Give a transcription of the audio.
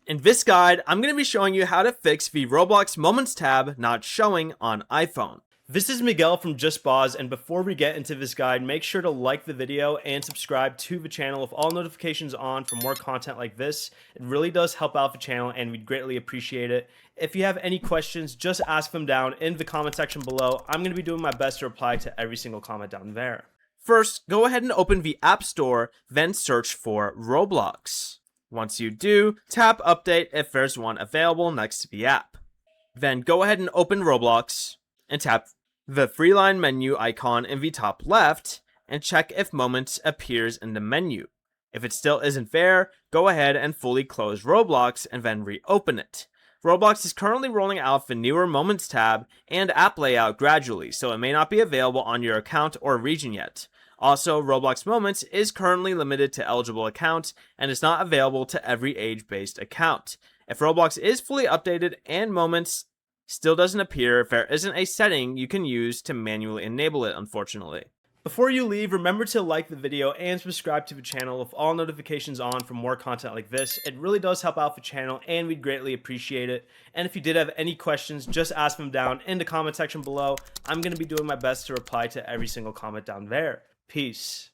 In this guide, I'm going to be showing you how to fix the Roblox Moments tab not showing on iPhone. This is Miguel from Just Pause, and before we get into this guide, make sure to like the video and subscribe to the channel with all notifications on for more content like this. It really does help out the channel and we'd greatly appreciate it. If you have any questions, just ask them down in the comment section below. I'm going to be doing my best to reply to every single comment down there. First, go ahead and open the App Store, then search for Roblox. Once you do, tap Update if there's one available next to the app. Then go ahead and open Roblox and tap the three-line menu icon in the top left and check if Moments appears in the menu. If it still isn't there, go ahead and fully close Roblox and then reopen it. Roblox is currently rolling out the newer Moments tab and app layout gradually, so it may not be available on your account or region yet. Also, Roblox Moments is currently limited to eligible accounts and is not available to every age-based account. If Roblox is fully updated and Moments still doesn't appear, there isn't a setting you can use to manually enable it, unfortunately. Before you leave, remember to like the video and subscribe to the channel with all notifications on for more content like this. It really does help out the channel and we'd greatly appreciate it. And if you did have any questions, just ask them down in the comment section below. I'm going to be doing my best to reply to every single comment down there. Peace.